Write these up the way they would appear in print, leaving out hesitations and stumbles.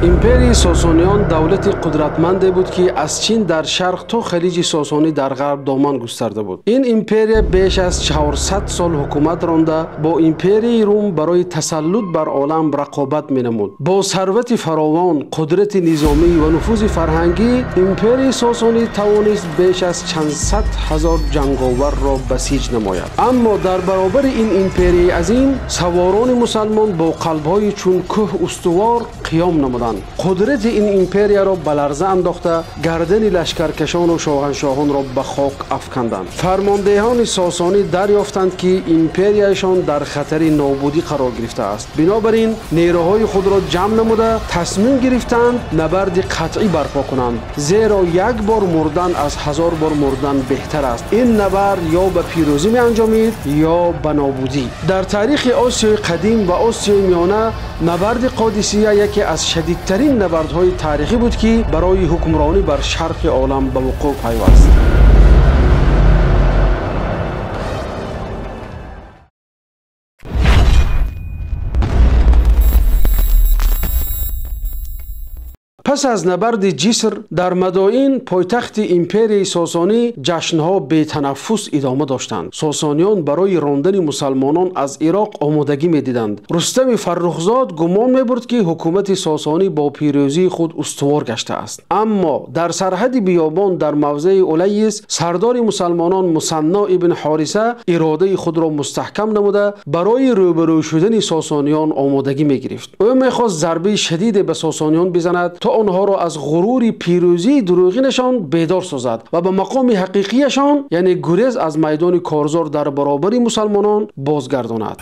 امپری ساسانیان دولت قدرتمندی بود که از چین در شرق تا خلیج ساسانی در غرب دامن گسترده بود. این امپری بیش از 400 سال حکومت رانده با امپری روم برای تسلط بر عالم رقابت می‌نمود. با ثروت فراوان، قدرت نظامی و نفوذ فرهنگی، امپری ساسانی توانست بیش از چند صد هزار جنگاور را بسیج نماید. اما در برابر این امپری عظیم، سواران مسلمان با قلب‌های چون کوه استوار قیام نمودند. قدرت این امپری را به لرزه انداخته، گردن لشکرکشان و شاهنشاهان را به خاک افکندند. فرماندهان ساسانی دریافتند که امپریشان در خطر نابودی قرار گرفته است. بنابراین نیروهای خود را جمع نموده تصمیم گرفتند نبرد قطعی برپا کنند، زیرا یک بار مردن از 1000 بار مردن بهتر است. این نبرد یا به پیروزی می انجامید یا به نابودی. در تاریخ آسیای قدیم و آسیای میانه نبرد قادسیه یکی از شدیدترین نبردهای تاریخی بود که برای حکمرانی بر شرق عالم به وقوع پیوست. پس از نبرد جسر در مدائن پایتخت امپری ساسانی جشنها بی تنفس ادامه داشتند. ساسانیان برای راندن مسلمانان از عراق آمادگی می‌دیدند. رستم فرخزاد گمان می‌برد که حکومت ساسانی با پیروزی خود استوار گشته است. اما در سرحد بیابان در موضع الیس سردار مسلمانان مثنی ابن حارثه اراده خود را مستحکم نموده برای روبرو شدن ساسانیان آمادگی می‌گرفت. او می‌خواست ضربه شدید به ساسانیان بزند تا آنها را از غرور پیروزی دروغینشان بیدار سازد و به مقام حقیقیشان یعنی گریز از میدان کارزار در برابر مسلمانان بازگرداند.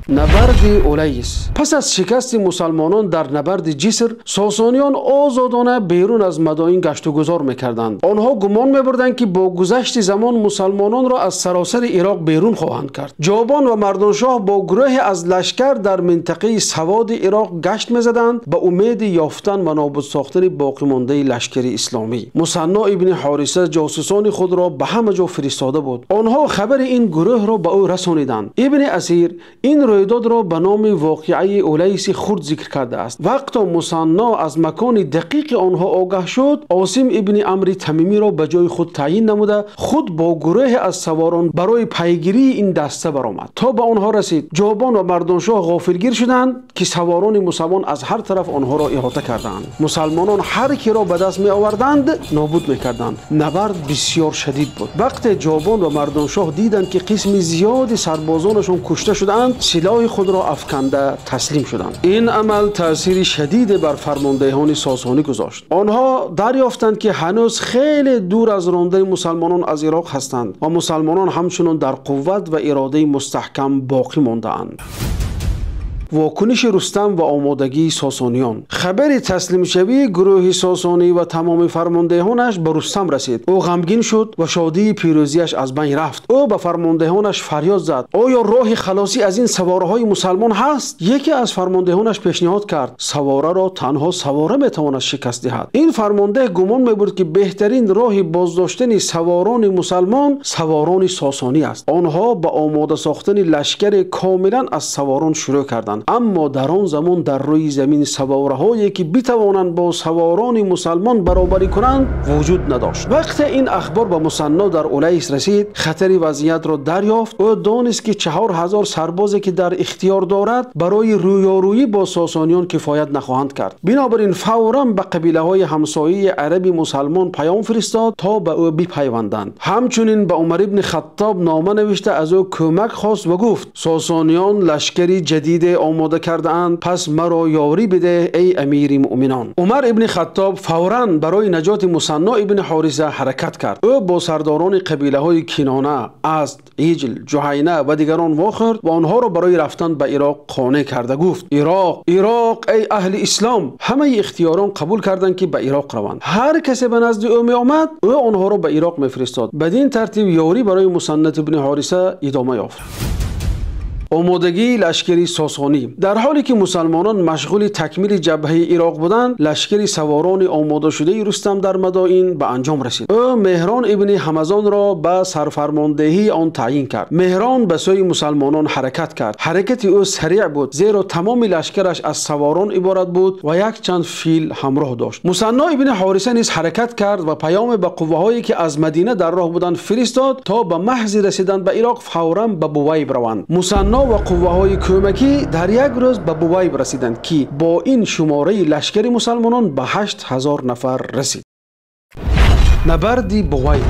نبرد الیس. پس از شکست مسلمانان در نبرد جسر، ساسانیان آزادانه بیرون از مدائن گشت و گذار میکردند. آنها گمان میبردند که با گذشت زمان مسلمانان را از سراسر عراق بیرون خواهند کرد. جوبان و مردانشاه با گروه از لشکر در منطقه سواد عراق گشت میزدند به امید یافتن و نابود ساختن باقی مانده لشکر اسلامی. مثنی ابن حارثه جاسوسان خود را به همه جا فرستاده بود. آنها خبر این گروه را به او رسانیدند. ابن اسیر این رویداد را به نام واقعه الیس خرد ذکر کرده است. وقتا مثنی از مکان دقیق آنها آگاه شد، عاصم ابن عمرو تمیمی را به جای خود تعیین نموده خود با گروه از سواران برای پیگیری این دسته برآمد. تا به آنها رسید، جوبان و مردانشاه غافلگیر شدند که سواران مسلمان از هر طرف آنها را احاطه کردند. مسلمانان هر کی را به دست می آوردند نابود می کردند. نبرد بسیار شدید بود. وقتی جوبان و مردانشاه دیدند که قسم زیادی سربازانشان کشته شدند، سلاح خود را افکنده تسلیم شدند. این عمل تأثیر شدید بر فرماندهان ساسانی گذاشت. آنها دریافتند که هنوز خیلی دور از راندن مسلمانان از عراق هستند و مسلمانان همچنان در قوت و اراده مستحکم باقی مانده اند. واکنش رستم و آمادگی ساسانیان. خبر تسلیم شوی گروه ساسانی و تمام فرماندهانش به رستم رسید. او غمگین شد و شادی پیروزیش از بین رفت. او به فرماندهانش فریاد زد: آیا راه خلاصی از این سوارهای مسلمان هست؟ یکی از فرماندهانش پیشنهاد کرد سواره را تنها سواره میتواند شکست دهد. این فرمانده گمان میبرد که بهترین راه بازداشتن سواران مسلمان سواران ساسانی است. آنها به آماده ساختن لشکر کاملا از سواران شروع کردند. اما در آن زمان در روی زمین سوارهایی که بتوانند با سواران مسلمان برابری کنند وجود نداشت. وقتی این اخبار به مثنی در الیس رسید، خطر وضعیت را دریافت. او دانست که 4000 سربازی که در اختیار دارد برای رویارویی با ساسانیان کفایت نخواهند کرد. بنابراین فوراً به قبیله های همسایه عربی مسلمان پیام فرستاد تا به او بپیوندند. همچنین به عمر ابن خطاب نامه نوشته از او کمک خواست و گفت: ساسانیان لشکری جدید آماده کرده اند، پس مرا یاری بده ای امیر مؤمنان. عمر ابن خطاب فوراً برای نجات مثنی ابن حارثه حرکت کرد. او با سرداران قبیله های کنانه، ازد، ایجل، جهینه و دیگران واخورد و آنها را برای رفتن به عراق قانع کرده گفت: عراق ای اهل اسلام. همه اختیاران قبول کردند که به عراق روند. هر کسی به نزد او می آمد او آنها را به عراق میفرستاد. بدین ترتیب یاری برای مثنی ابن حارثه ادامه یافت. آمادگی لشکری ساسانی. در حالی که مسلمانان مشغول تکمیل جبهه عراق بودند، لشکری سواران آماده شده رستم در مدائن به انجام رسید. او مهران ابن همزان را به سرفرماندهی آن تعیین کرد. مهران به سوی مسلمانان حرکت کرد. حرکت او سریع بود، زیرا تمام لشکرش از سواران عبارت بود و یک چند فیل همراه داشت. مثنی ابن حارثه نیز حرکت کرد و پیام به قوه‌هایی که از مدینه در راه بودند فرستاد تا به محض رسیدن به عراق فوراً به بویب روند. مثنی و قوه‌های کمکی در یک روز به بویب رسیدند که با این شماره لشکر مسلمانان به 8000 نفر رسید. نبرد بویب.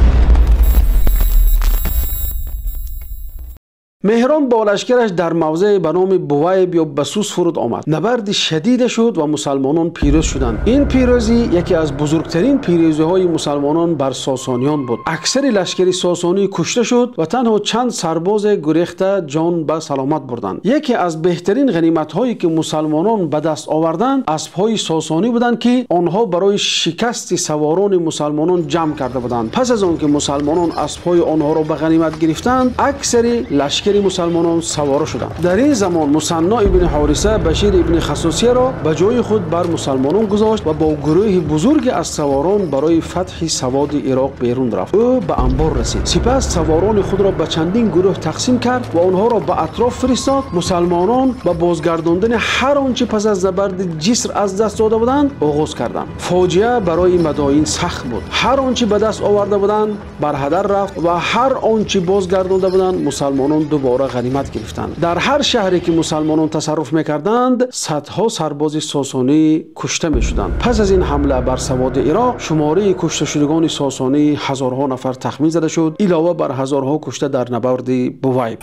مهران با لشکرش در موضع به نام بویب یا بسوس فرود آمد. نبرد شدید شد و مسلمانان پیروز شدند. این پیروزی یکی از بزرگترین پیروزی‌های مسلمانان بر ساسانیان بود. اکثر لشکر ساسانی کشته شد و تنها چند سرباز گریخته جان به سلامت بردند. یکی از بهترین غنیمت‌هایی که مسلمانان به دست آوردند اسب‌های ساسانی بودند که آنها برای شکست سواران مسلمانان جمع کرده بودند. پس از آنکه مسلمانان اسب‌های آنها را به غنیمت گرفتند، اکثر لشکر مسلمانان سوار شدند. در این زمان مثنی ابن حارثه بشیر ابن خصاصیه را به جای خود بر مسلمانان گذاشت و با گروه بزرگ از سواران برای فتح سواد عراق بیرون رفت. او به انبار رسید. سپس سواران خود را به چندین گروه تقسیم کرد و آنها را به اطراف فرستاد. مسلمانان با بازگرداندن هر آنچه پس از نبرد جسر از دست داده بودند آغاز کردند. فاجعه برای مدائن سخت بود. هر آنچه به دست آورده بودند بر هدر رفت و هر آنچه بازگردانده بودند مسلمانان دوباره غنیمت گرفتند. در هر شهری که مسلمانان تصرف میکردند صدها سرباز ساسانی کشته میشدند. پس از این حمله بر سواد عراق شماره کشته شدگان ساسانی هزارها نفر تخمین زده شد، علاوه بر هزارها کشته در نبرد بویب.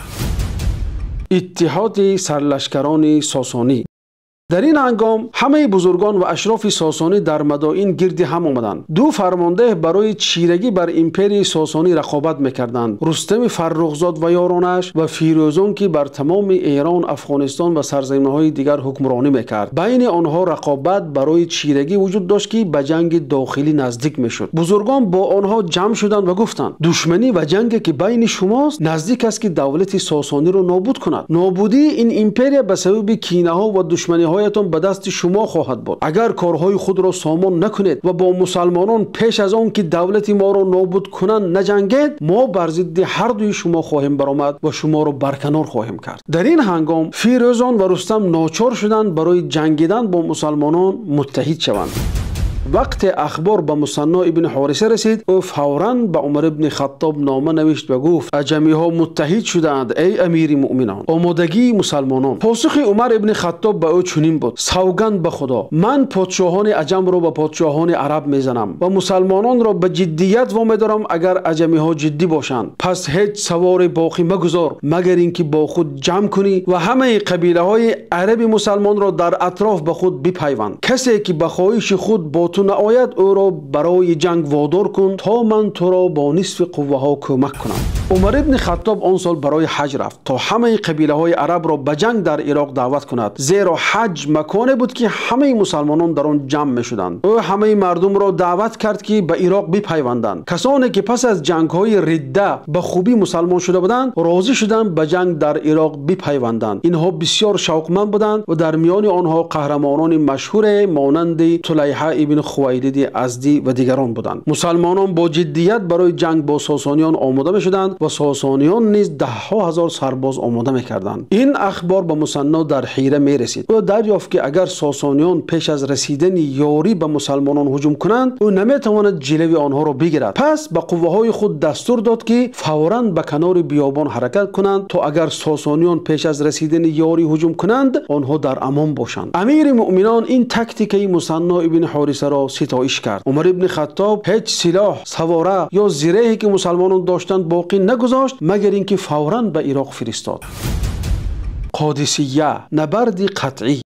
اتحاد سرلشکران ساسانی. در این هنگام همه بزرگان و اشراف ساسانی در مدائن گرد هم آمدند. دو فرمانده برای چیرگی بر امپری ساسانی رقابت میکردند. رستم فرخزاد و یارانش و فیروزان که بر تمام ایران، افغانستان و سرزمین‌های دیگر حکمرانی میکرد. بین آنها رقابت برای چیرگی وجود داشت که به جنگ داخلی نزدیک میشد. بزرگان با آنها جمع شدند و گفتند دشمنی و جنگی که بین شماست نزدیک است که دولت ساسانی را نابود کند. نابودی این امپری به سبب کینه‌ها و دشمنی‌ها به دست شما خواهد بود. اگر کارهای خود را سامان نکنید و با مسلمانان پیش از آن که دولت ما را نابود کنند نجنگید، ما بر ضد هر دوی شما خواهیم برآمد و شما را برکنار خواهیم کرد. در این هنگام فیروزان و رستم ناچار شدند برای جنگیدن با مسلمانان متحد شوند. وقت اخبار به مثنی ابن حارثه رسید، او فوراً به عمر ابن خطاب نامه نوشت و گفت اجمی ها متحد شدند ای امیر مؤمنان. آمادگی مسلمانان. پاسخ عمر ابن خطاب به او چنین بود: سوگند به خدا، من پادشاهان عجم را به پادشاهان عرب میزنم و مسلمانان را به جدیت وامی دارم اگر اجمی ها جدی باشند. پس هیچ سوار باقی مگذار مگر اینکه با خود جمع کنی و همه قبیله های عرب مسلمان را در اطراف به خود بپیوند. کسی که به خواهش خود با تو نآید او را برای جنگ وادار کن تا من تو را با نصف قوه ها کمک کنم. عمر ابن خطاب آن سال برای حج رفت تا همه قبیله های عرب را به جنگ در عراق دعوت کند، زیرا حج مکانی بود که همه مسلمانان در آن جمع می شدند. او همه مردم را دعوت کرد که به عراق بپیوندند. کسانی که پس از جنگ های رده به خوبی مسلمان شده بودند راضی شدند به جنگ در عراق بپیوندند. اینها بسیار شوقمند بودند و در میان آنها قهرمانان مشهور مانند طلیحه ابن خویلد ازدی و دیگران بودند. مسلمانان با جدیت برای جنگ با ساسانیان آماده می شدند و ساسانیان نیز ده ها هزار سرباز آماده می کردند. این اخبار به مثنی در حیره می رسید. او دریافت که اگر ساسانیان پیش از رسیدن یاری به مسلمانان هجوم کنند او نمی تواند جلوی آنها را بگیرد. پس به قوه های خود دستور داد که فوراً به کنار بیابان حرکت کنند تا اگر ساسانیان پیش از رسیدن یاری هجوم کنند آنها در امان باشند. امیر مؤمنان این تاکتیک مثنی ابن حارثه را ستایش کرد. عمر ابن خطاب هیچ سلاح، سواره یا زرهی که مسلمانان داشتند باقی نگذاشت مگر اینکه فوراً به عراق فرستاد. قادسیه، نبرد قطعی.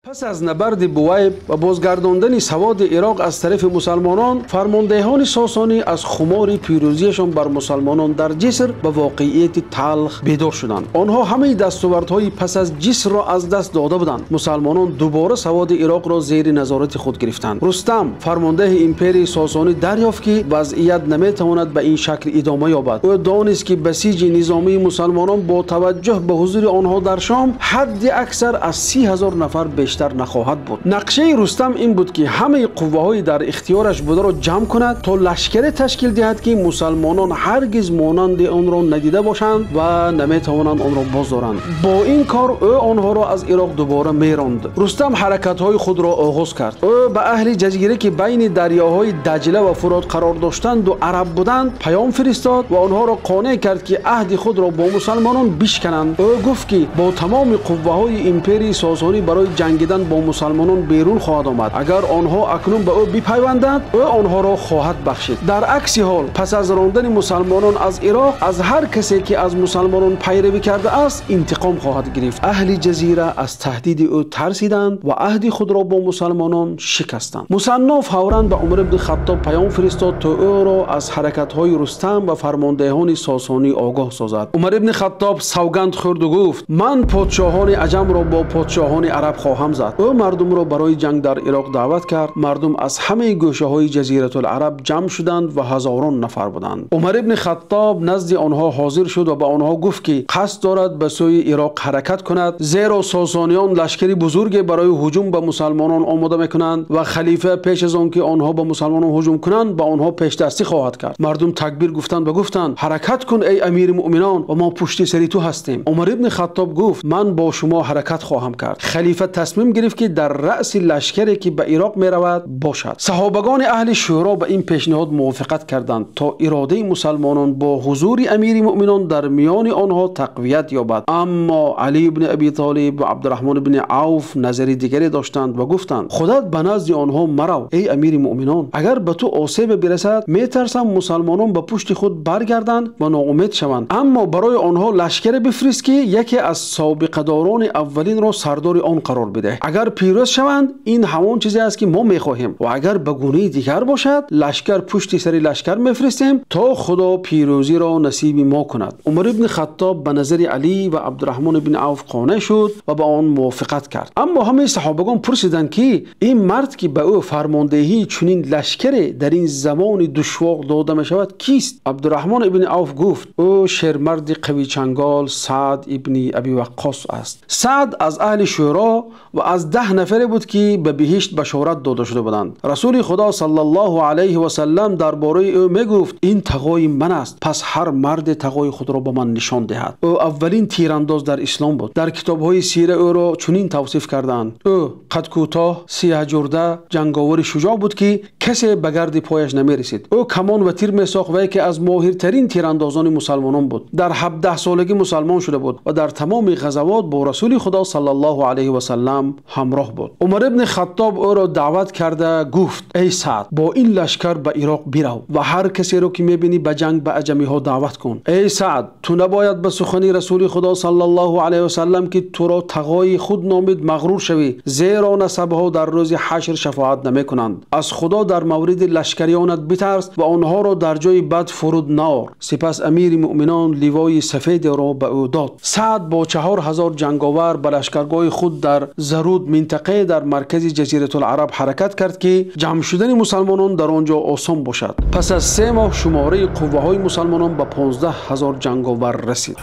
پس از نبرد بویب و بازگرداندن سواد عراق از طرف مسلمانان، فرماندهان ساسانی از خمار پیروزیشان بر مسلمانان در جسر به واقعیت تلخ بیدار شدند. آنها همه دستاوردهای پس از جسر را از دست داده بودند. مسلمانان دوباره سواد عراق را زیر نظارت خود گرفتند. رستم فرمانده امپری ساسانی دریافت که وضعیت نمیتواند به این شکل ادامه یابد. او دانست که بسیج نظامی مسلمانان با توجه به حضور آنها در شام حد اکثر از 30,000 نفر بیشتر نخواهد بود. نقشه رستم این بود که همه قوه‌های در اختیارش بوده را جمع کند تا لشکری تشکیل دهد که مسلمانان هرگز مانند آن را ندیده باشند و نمیتوانند آن را بازدارند. با این کار او آنها را از عراق دوباره میراند. رستم حرکت‌های خود را آغاز کرد. او به اهل جزیره که بین دریاهای دجله و فرات قرار داشتند و عرب بودند پیام فرستاد و آنها را قانع کرد که عهد خود را با مسلمانان بشکنند. او گفت که با تمام قوه‌های امپری ساسانی برای جنگیدن با مسلمانان بیرون خواهد آمد. اگر آنها اکنون به او بپیوندند او آنها را خواهد بخشید. در عکس حال پس از راندن مسلمانان از عراق از هر کسی که از مسلمانان پیروی کرده است انتقام خواهد گرفت. اهل جزیره از تهدید او ترسیدند و عهد خود را با مسلمانان شکستند. مصنف فوراً به عمر بن خطاب پیام فرستاد تا او را از حرکت‌های رستم و فرماندهان ساسانی آگاه سازد. عمر بن خطاب سوگند خورد و گفت من پادشاهان عجم را با پادشاهان عرب خواهم زد. او مردم را برای جنگ در عراق دعوت کرد. مردم از همه گوشه‌های جزیره العرب جمع شدند و هزاران نفر بودند. عمر ابن خطاب نزد آنها حاضر شد و به آنها گفت که قصد دارد به سوی عراق حرکت کند، زیرا ساسانیان لشکری بزرگ برای هجوم به مسلمانان آماده میکنند و خلیفه پیش از آنکه آنها به مسلمانان هجوم کنند به آنها پیش دستی خواهد کرد. مردم تکبیر گفتند و گفتند حرکت کن ای امیر مؤمنان و ما پشت سر تو هستیم. عمر ابن خطاب گفت من با شما حرکت خواهم کرد. خلیفه تصمیم گرفت که در رأس لشکری که به عراق می رود باشد. صحابگان اهل شورا به این پیشنهاد موافقت کردند تا اراده مسلمانان با حضور امیر مؤمنان در میان آنها تقویت یابد. اما علی بن ابی طالب و عبدالرحمن بن عوف نظری دیگری داشتند و گفتند خودت به نزد آنها مرو ای امیر مؤمنان، اگر به تو آسیب برسد می ترسم مسلمانان به پشت خود برگردند و ناامید شوند. اما برای آنها لشکر بفرست که یکی از سابقه داران اولین را سردار آن قرار بده. اگر پیروز شوند این همان چیزی است که ما میخواهیم و اگر به گونه دیگر باشد لشکر پشت سر لشکر میفرستیم تا خدا پیروزی را نصیب ما کند. عمر ابن خطاب به نظر علی و عبدالرحمن بن عوف قانع شد و به آن موافقت کرد. اما همه صحابگان پرسیدند که این مرد که به او فرماندهی چنین لشکری در این زمان دشوار داده می شود کیست؟ عبدالرحمن ابن عوف گفت او شیرمرد قوی چنگال سعد ابن ابی وقاص است. سعد از اهل شورا و از 10 نفر بود که به بهشت بشارت داده شده بودند. رسول خدا صلی الله علیه و سلم درباره او می گفت این تقوی من است، پس هر مرد تقوی خود را به من نشان دهد. او اولین تیرانداز در اسلام بود. در کتاب‌های سیره او را چنین توصیف کردند: او قد کوتاه، سیاه جرده، جنگاور شجاع بود که کسی به گرد پایش نمی رسید. او کمان و تیر می ساخت و یکی از ماهرترین تیراندازان مسلمانان بود. در 17 سالگی مسلمان شده بود و در تمام غزوات با رسول خدا صلی الله علیه و سلم همراه بود. عمر ابن خطاب او را دعوت کرده گفت ای سعد با این لشکر به عراق برو و هر کسی رو که میبینی به جنگ به عجمی ها دعوت کن. ای سعد تو نباید به سخنی رسول خدا صلی الله علیه و سلم که تو را تقای خود نامید مغرور شوی، زیرا نسبها در روز حشر شفاعت نمی کنند. از خدا در مورد لشکریانت بترس و آنها را در جای بد فرود نار. سپس امیر مؤمنان لیوای سفید را به او داد. سعد با 4000 جنگاور به لشکرگاه خود در زرود منطقه در مرکز جزیره العرب حرکت کرد که جمع شدن مسلمانان در آنجا آسان باشد. پس از 3 ماه شماره قوه‌های مسلمانان به 15000 جنگاور رسید.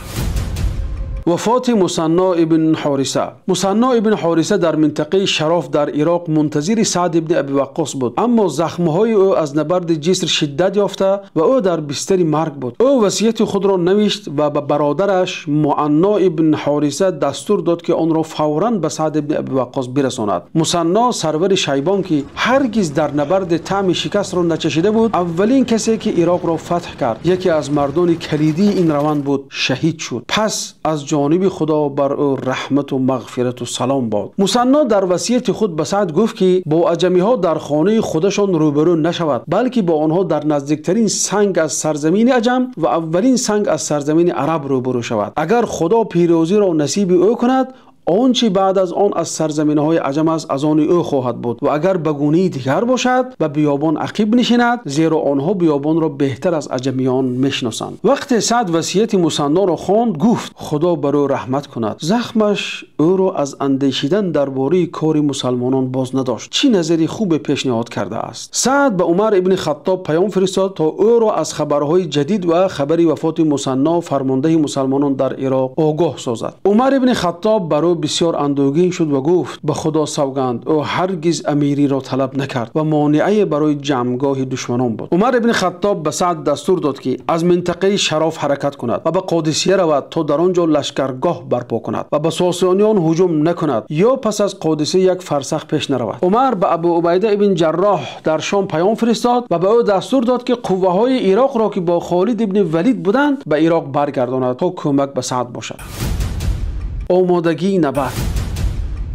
وفات مصنع ابن حارثه. مصنع ابن حارثه در منطقه شراف در عراق منتظر سعد ابن ابی وقاص بود، اما زخم‌های او از نبرد جسر شدت یافته و او در بستر مرگ بود. او وصیت خود را نوشت و به برادرش معنع ابن حارثه دستور داد که آن را فوراً به سعد ابن ابی وقاص برساند. مصنع سرور شیبان که هرگز در نبرد طعم شکست را نچشیده بود، اولین کسی که عراق را فتح کرد، یکی از مردان کلیدی این روند بود، شهید شد. پس از جانب خدا بر او رحمت و مغفرت و سلام باد. مصنع در وصیت خود به سعد گفت که با عجمی ها در خانه خودشان روبرو نشود، بلکه با آنها در نزدیکترین سنگ از سرزمین عجم و اولین سنگ از سرزمین عرب روبرو شود. اگر خدا پیروزی را نصیب او کند آنچه بعد از آن از سرزمین‌های عجم است از آن او خواهد بود و اگر به گونه دیگر باشد به بیابان عقیب نشیند، زیرا آنها بیابان را بهتر از عجمیان میشناسند. وقتی سعد وصیت موسی را خواند، گفت خدا بر او رحمت کند. زخمش او را از اندیشیدن درباره کار مسلمانان باز نداشت. چی نظری خوب پیشنهاد کرده است. سعد به عمر ابن خطاب پیام فرستاد تا او را از خبرهای جدید و خبر وفات موسی فرمانده مسلمانان در عراق آگاه سازد. عمر ابن خطاب بر او بسیار اندوهگین شد و گفت به خدا سوگند او هرگز امیری را طلب نکرد و مانعی برای جمعگاه دشمنان بود. عمر ابن خطاب به سعد دستور داد که از منطقه شراف حرکت کند و به قادسیه رود تا در آنجا لشکرگاه برپا کند و به ساسانیان هجوم نکند یا پس از قادسیه یک فرسخ پیش نرود. عمر به ابو عبیده ابن جراح در شام پیام فرستاد و به او دستور داد که قوه‌های عراق را که با خالد ابن ولید بودند به عراق برگرداند تا کمک به سعد باشد. آمادگی نبرد.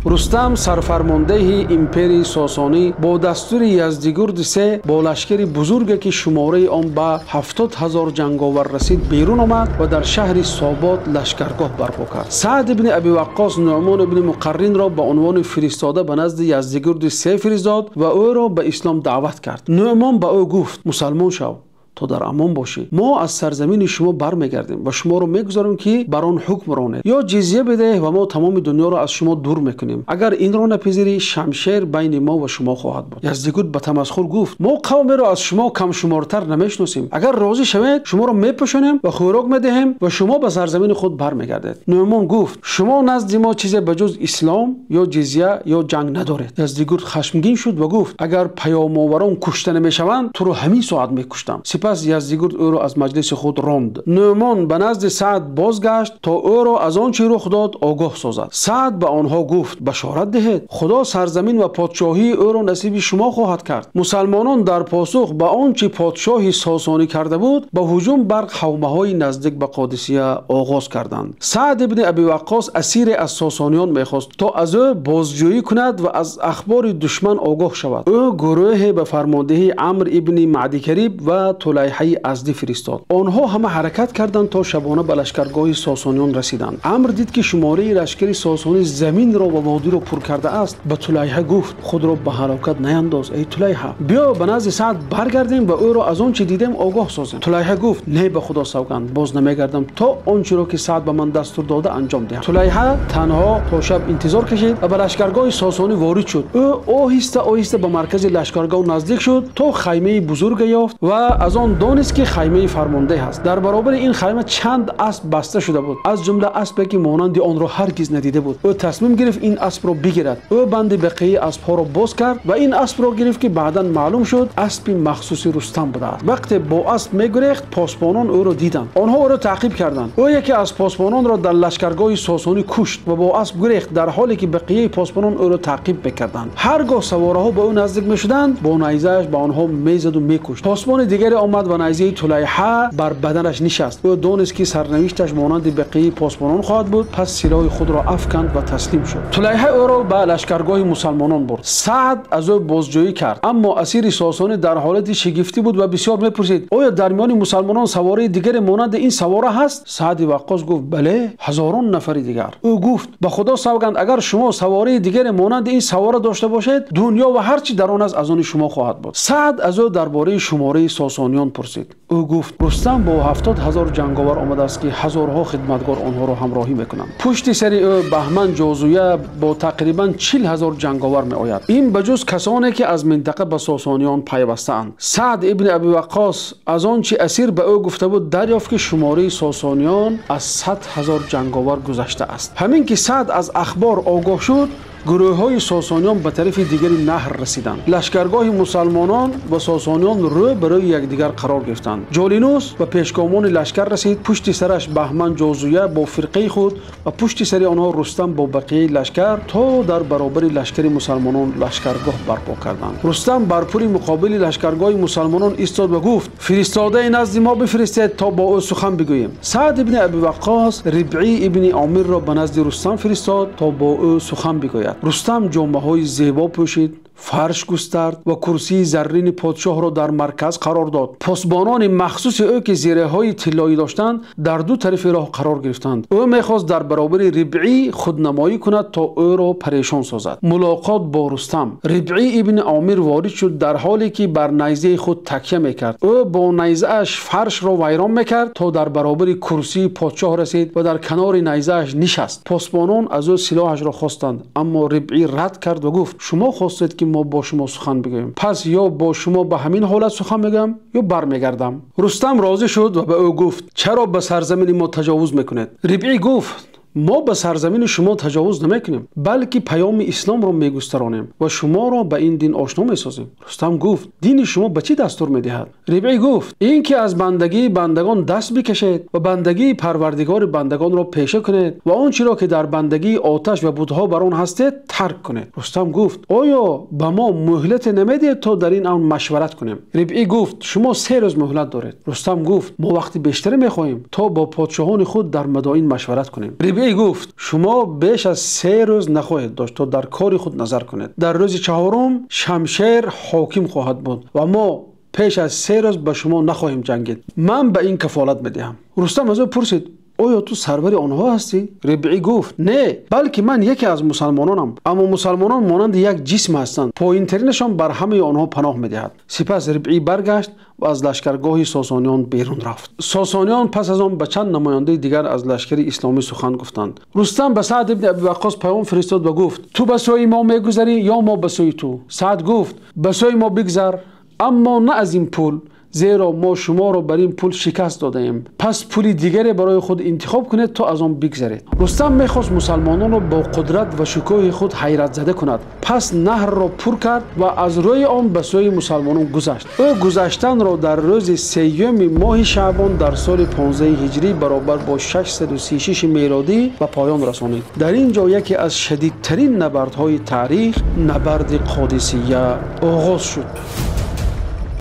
رستم سرفرمانده امپری ساسانی با دستور یزدگرد سه با لشکری بزرگ که شماره آن به 70,000 جنگاور رسید بیرون آمد و در شهر سابات لشکرگاه برپا کرد. سعد ابن ابی وقاص نعمان ابن مقرن را به عنوان فرستاده به نزد یزدگرد سه فرستاد و او را به اسلام دعوت کرد. نعمان به او گفت مسلمان شو تا در امان باشی. ما از سرزمین شما برمیگردیم و شما رو میگذاریم که بر آن حکم رانید یا جزیه بده و ما تمام دنیا را از شما دور میکنیم. اگر این را نپذیری شمشیر بین ما و شما خواهد بود. یزدگرد به تمسخر گفت ما قومی را از شما کم شمارتر نمیشناسیم. اگر راضی شوید شما را میپوشانیم و خوراک میدهیم و شما به سرزمین خود برمیگردید. نعمان گفت شما نزد ما چیزی بجز اسلام یا جزیه یا جنگ ندارید. یزدگرد خشمگین شد و گفت اگر پیام آوران کشته نمیشوند تو رو همین ساعت میکشتم. پس یزدگرد او را از مجلس خود راند. نعمان به نزد سعد بازگشت تا او را از آنچه رخ داد آگاه سازد. سعد به آنها گفت بشارت دهید خدا سرزمین و پادشاهی او را نصیب شما خواهد کرد. مسلمانان در پاسخ به آنچه پادشاه ساسانی کرده بود به هجوم بر قوم‌های نزدیک به قادسیه آغاز کردند. سعد ابن ابی وقاص اسیر از ساسانیان میخواست تا از او بازجویی کند و از اخبار دشمن آگاه شود. او گروه به فرماندهی عمرو ابن معدی کریب و طلیحه ازدی فرستاد. آنها همه حرکت کردند تا شبانه به لشکرگاه ساسانیان رسیدند. عمرو دید که شماره لشکر ساسانی زمین را و وادی را پر کرده است. به طلیحه گفت خود را به هلاکت نینداز ای طلیحه، بیا به نزد سعد برگردیم و او را از آن چه دیدیم آگاه سازیم. طلیحه گفت نه به خدا سوگند باز نمیگردم تا آنچه را که سعد به من دستور داده انجام دهم. طلیحه تنها تا شب انتظار کشید و به لشکرگاه ساسانی وارد شد. او آهسته آهسته به مرکز لشکرگاه نزدیک شد تا خیمه بزرگ یافت و از آن دانست که خیمه فرمانده است. در برابر این خیمه چند اسب بسته شده بود، از جمله اسبی که مانند آن را هرگز ندیده بود. او تصمیم گرفت این اسب را بگیرد. او بند بقیه اسبها را باز کرد و این اسب را گرفت که بعدا معلوم شد اسب مخصوص رستم بوده است. وقتی با اسب میگریخت پاسبانان او را دیدند. آنها او را تعقیب کردند. او یکی از پاسبانان را در لشکرگاه ساسانی کشت و با اسب گریخت در حالی که بقیه پاسبانان او را تعقیب میکردند. هرگاه سوارها به او نزدیک میشدند با نیزه‌اش به آنها میزد و میکشت. پاسبان دیگری آمد و نیزه طلیحه بر بدنش نشست. او دانست که سرنوشتش مانند بقیه پاسبانان خواهد بود، پس سلاح خود را افکند و تسلیم شد. طلیحه او را به لشکرگاه مسلمانان برد. سعد از او بازجویی کرد، اما اسیر ساسانی در حالت شگفتی بود و بسیار میپرسید آیا در میان مسلمانان سواره دیگر مانند این سواره هست؟ سعد وقاص گفت بله، هزاران نفر دیگر. او گفت به خدا سوگند اگر شما سواره دیگر مانند این سواره داشته باشید دنیا و هر چی در آن است از آن شما خواهد بود. سعد از او درباره شماره ساسانیان پرسید. او گفت رستم با 70,000 جنگاور آمده است که هزارها خدمتگار آنها را همراهی میکنند. پشت سر او بهمن جوزویه با تقریبا 40,000 جنگاور می آید. این بجز کسانی که از منطقه به ساسانیان پیوسته اند. سعد ابن ابی وقاص از آنچه اسیر به او گفته بود دریافت که شماره ساسانیان از 100,000 جنگاور گذشته است. همین که سعد از اخبار آگاه شد گروه های ساسانیان به طرف دیگری نهر رسیدند. لشکرگاه مسلمانان و ساسانیان رو برای یکدیگر قرار گرفتند. جالینوس و پیشگامان لشکر رسید. پشت سرش بهمن جوزویه با فرقه خود و پشت سر آنها رستم با بقیه لشکر تا در برابر لشکر مسلمانان لشکرگاه برپا کردند. رستم بر پل مقابل لشکرگاه مسلمانان ایستاد و گفت فرستاده نزد ما بفرستید تا با او سخن بگوییم. سعد ابن ابی وقاص ربعی ابن عامر را به نزد رستم فرستاد تا با او سخن بگوید. رستم جامه های زیبا پوشید، فرش گسترد و کرسی زرین پادشاه را در مرکز قرار داد. پاسبانان مخصوص او که زیره‌های طلایی داشتند در دو طرف راه قرار گرفتند. او می‌خواست در برابر ربعی خودنمایی کند تا او را پریشان سازد. ملاقات با رستم. ربعی ابن عامر وارد شد در حالی که بر نیزه خود تکیه می‌کرد. او با نیزه‌اش فرش را ویران می‌کرد تا در برابر کرسی پادشاه رسید و در کنار نیزه‌اش نشست. پاسبانان از او سلاحش را خواستند، اما ربعی رد کرد و گفت شما خواستید که ما با شما سخن بگوییم، پس یا با شما به همین حالت سخن میگم یا برمیگردم. رستم راضی شد و به او گفت چرا به سرزمین ما تجاوز میکنید؟ ربعی گفت ما به سرزمین شما تجاوز نمیکنیم، بلکه پیام اسلام را میگسترانیم و شما را به این دین آشنا میسازیم. رستم گفت دین شما به چی دستور میدهد؟ ربعی گفت اینکه از بندگی بندگان دست بکشید و بندگی پروردگار بندگان را پیشه کنید و آنچه را که در بندگی آتش و بت‌ها بر آن هستید ترک کنید. رستم گفت آیا به ما مهلت نمیدید تا در این امر مشورت کنیم؟ ربعی گفت شما 3 روز مهلت دارید. رستم گفت ما وقتی بیشتری میخواهیم تا با پادشاهان خود در مدائن مشورت کنیم. ربعی گفت شما بیش از 3 روز نخواهید داشت تا در کار خود نظر کنید. در روز 4 شمشیر حاکم خواهد بود و ما پیش از 3 روز به شما نخواهیم جنگید. من به این کفالت میدهم. رستم از او پرسید آیا تو سرور آنها هستی؟ ربعی گفت نه، بلکه من یکی از مسلمانانم، اما مسلمانان مانند یک جسم هستند، پایین ترینشان بر همه آنها پناه میدهد. سپس ربعی برگشت و از لشکرگاه ساسانیان بیرون رفت. ساسانیان پس از آن به چند نماینده دیگر از لشکر اسلامی سخن گفتند. رستم به سعد ابن ابی وقاص پیام فرستاد و گفت تو به سوی ما میگذری یا ما به سوی تو؟ سعد گفت به سوی ما بگذر، اما نه از این پول، زیرا ما شما را بر این پول شکست داده ایم، پس پولی دیگری برای خود انتخاب کنید تا از آن بگذرید. رستم میخواست مسلمانان را با قدرت و شکوه خود حیرت زده کند، پس نهر را پر کرد و از روی آن به سوی مسلمانان گذشت. او گذشتن را در روز 3 ماه شعبان در سال 15 هجری برابر با 636 میلادی به پایان رسانید. در اینجا یکی از شدیدترین نبردهای تاریخ، نبرد قادسیه آغاز شد.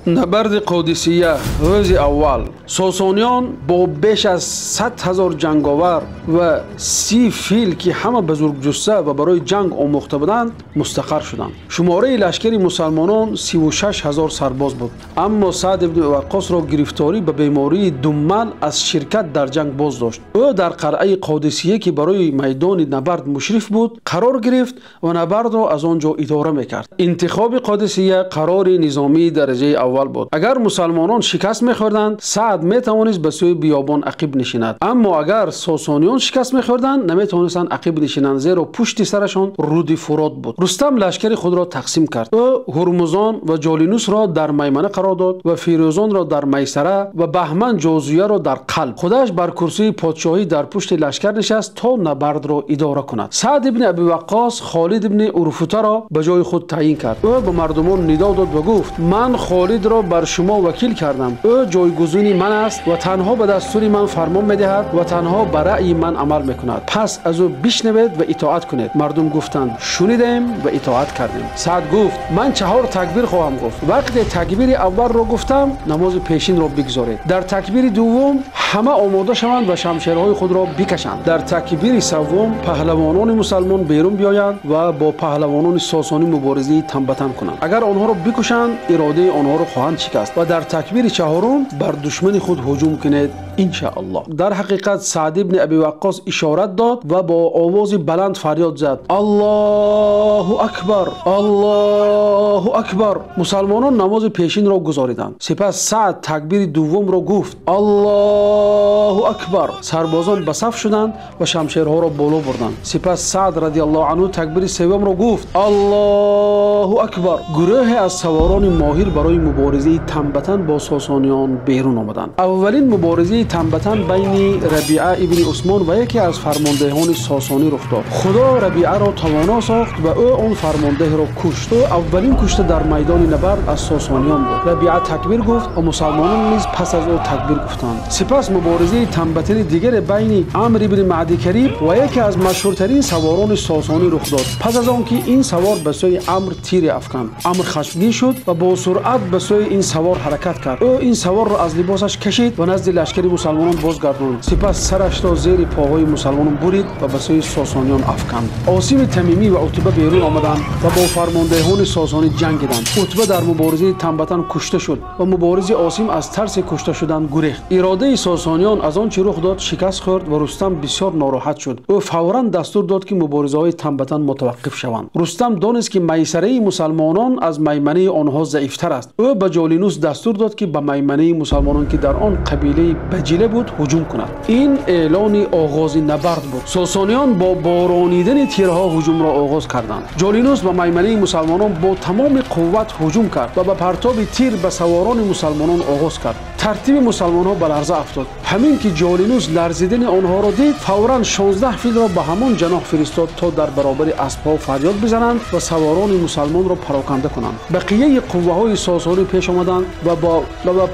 نبرد قادسیه روز اول ساسانیان با بیش از 100,000 جنگاور و 30 فیل که همه بزرگ جثه و برای جنگ آموخته بودند مستقر شدند. شماره لشکر مسلمانان 36,000 سرباز بود، اما سعد ابن وقاص را گرفتاری به بیماری دمل از شرکت در جنگ باز داشت. او در قلعه قادسیه که برای میدان نبرد مشرف بود قرار گرفت و نبرد را از آنجا اداره میکرد. انتخاب قادسیه قرار نظامی درجه اول بود. اگر مسلمانان شکست میخوردند سعد میتوانست به سوی بیابان عقب نشیند، اما اگر ساسانیان شکست میخوردند نمیتوانستند عقب نشینند، زیرا پشت سرشان رود فرات بود. رستم لشکر خود را تقسیم کرد. او هرمزان و جالینوس را در میمنه قرار داد و فیروزان را در میسره و بهمن جازویه را در قلب. خودش بر کرسی پادشاهی در پشت لشکر نشست تا نبرد را اداره کند. سعد ابن ابی وقاص خالد ابن عرفوته را به جای خود تعیین کرد. او به مردمان ندا داد و گفت من خالد را بر شما وکیل کردم. او جایگزین من است و تنها به دستور من فرمان میدهد و تنها به رأی من عمل میکند، پس از او بشنوید و اطاعت کنید. مردم گفتند شنیدیم و اطاعت کردیم. سعد گفت من 4 تکبیر خواهم گفت. وقتی تکبیر اول را گفتم نماز پیشین را بگذارید. در تکبیر دوم همه آماده شوند و شمشیرهای خود را بکشند. در تکبیر سوم پهلوانان مسلمان بیرون بیایند و با پهلوانان ساسانی مبارزه تن به تن کنند. اگر آنها را بکشند اراده آنها را خواهند شکست و در تکبیر 4 بر دشمن خود هجوم کنید ان شاء الله. در حقیقت سعد ابن ابی وقاص اشارت داد و با آواز بلند فریاد زد الله اکبر الله اکبر. مسلمانان نماز پیشین را گزاریدند. سپس سعد تکبیر دوم را گفت الله اکبر. سربازان به صف شدند و شمشیرها را بالا بردند. سپس سعد رضی الله عنه تکبیر سوم را گفت الله اکبر. گروه از سواران ماهر برای مبارزه تن به تن با ساسانیان بیرون آمدند. اولین مبارزه تن به تن بین ربیعه ابن عثمان و یکی از فرماندهان ساسانی رخ داد. خدا ربیعه را توانا ساخت و او آن فرمانده را کشت. او اولین کشته در میدان نبرد از ساسانیان بود. ربیعه تکبیر گفت و مسلمانان نیز پس از او تکبیر گفتند. سپس مبارزه تن به تن دیگر بین عمرو ابن معدی کریب و یکی از مشهورترین سواران ساسانی رخ داد. پس از آنکه این سوار به سوی عمرو تیر افکند، عمرو خشمگین شد و با سرعت به سوی این سوار حرکت کرد. او این سوار را از لباسش کشید و نزد لشکر مسلمانان بازگرداند. سپس سرش را زیر پاهای مسلمانان برید و به سوی ساسانیان افکند. عاصم تمیمی و عتبه بیرون آمدند و با فرماندهان ساسانی جنگیدند. عتبه در مبارزه تن به تن کشته شد و مبارز عاصم از ترس کشته شدن گریخت. اراده ساسانیان از آن چه رخ داد شکست خورد و رستم بسیار ناراحت شد. او فوراً دستور داد که مبارزه‌های تن به تن متوقف شوند. رستم دانست که میسره مسلمانان از میمنه آنها ضعیفتر است. او به جالینوس دستور داد که به میمنه مسلمانان که در آن قبیله بجیله بود هجوم کند. این اعلان آغاز نبرد بود. ساسانیان با بارانیدن تیرها هجوم را آغاز کردند. جالینوس به میمنه مسلمانان با تمام قوت هجوم کرد و با پرتاب تیر به سواران مسلمانان آغاز کرد. ترتیب مسلمانان به لرزه افتاد. همین که جالینوس لرزیدن آنها را دید، فوراً 16 فیل را به همان جناح فرستاد تا در برابر اسب‌ها فریاد بزنند و سواران مسلمان را پراکنده کنند. بقیه قوه‌های ساسانی پیش آمدند و با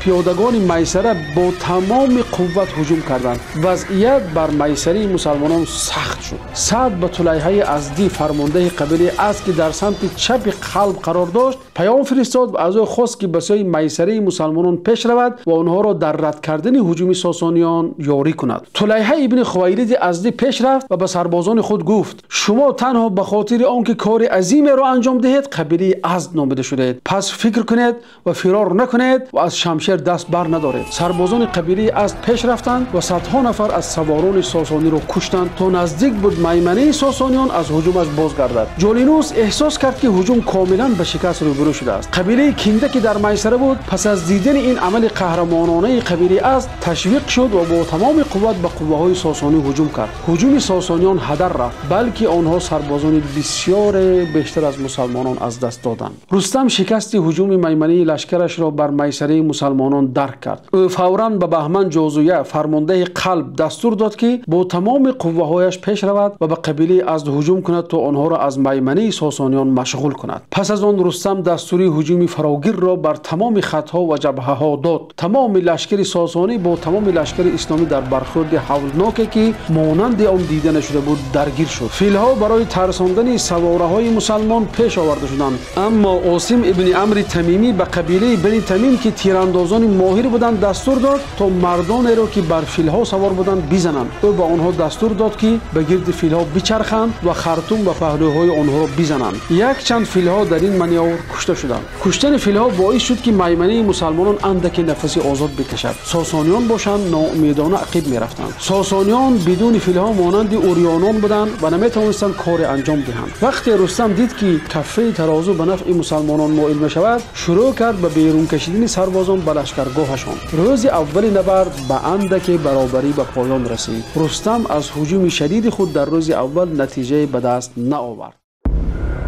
پیادگان میسره با تمام قوت هجوم کردند. وضعیت بر میسره مسلمانان سخت شد. سعد به طلیحه ازدی فرمانده قبیله از که در سمت چپ قلب قرار داشت پیام فرستاد و از او خواست که به سوی میسره مسلمانان پیش رود و آنها را در رد کردن هجوم ساسانیان یاری کند. طلیحه ابن خویلد ازدی پیش رفت و به سربازان خود گفت: شما تنها به خاطر آنکه کار عظیمی را انجام دهید قبیله ازد نامیده شدید. پس فکر کنید و فرار نکنید و از شمشیر دست بر ندارید. سربازان قبیله ازد پیش رفتند و صدها نفر از سواران ساسانی را کشتند تا نزدیک بود میمنه ساسانیان از هجومش بازگردد. جالینوس احساس کرد که هجوم کاملا به شکست روبرو شده است. قبیله کینده که در میسره بود پس از دیدن این عمل قهرمانانه قبیله ازد تشویق شد و با تمام قوت به قوه‌های ساسانی هجوم کرد. هجوم ساسانیان هدر رفت، بلکه آنها سربازان بسیار بیشتر از مسلمانان از دست دادند. رستم شکست هجوم میمنه لشکرش را بر میسره مسلمانان درک کرد. او فوراً به بهمن جوزویه فرمانده قلب دستور داد که با تمام قوه‌هایش پیش رود و به قبیله ازد هجوم کند تا آنها را از میمنه ساسانیان مشغول کند. پس از آن رستم دستوری هجوم فراگیر را بر تمام خطها و جبهه‌ها داد. تمام لشکر ساسانی با تمام لشکر اسلامی در برخورد هولناکی که مانند آن دیده نشده بود درگیر شد. فیلها برای ترساندن سواره‌های مسلمان پیش آورده شدند، اما عاصم ابن عمرو تمیمی به قبیله بنی تمیم که تیراندازان ماهر بودند دستور داد تا مردانی را که بر فیلها سوار بودند بزنند. او به آنها دستور داد که به گرد فیلها بچرخند و خرطوم به پهلوهای آنها را بزنند. یک چند فیلها در این مانور کشته شدند. کشتن فیلها باعث شد که میمنه مسلمانان اندکی نفس آزاد بکشد. ساسانیان باشند ناامیدانه عقب می‌رفتند. ساسانیان بدون فیلها مانند اوریانان بودند و نمی‌توانستند کار انجام دهند. وقتی رستم دید که کفه ترازو به نفع مسلمانان مائل می‌شود، شروع کرد به بیرون کشیدن سربازان به لشکرگاهشان. روز اول نبرد به اندکی برابری به پایان رسید. رستم از هجوم شدید خود در روز اول نتیجه به دست نآورد.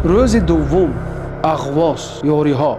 روز دوم اغواس یاری‌ها.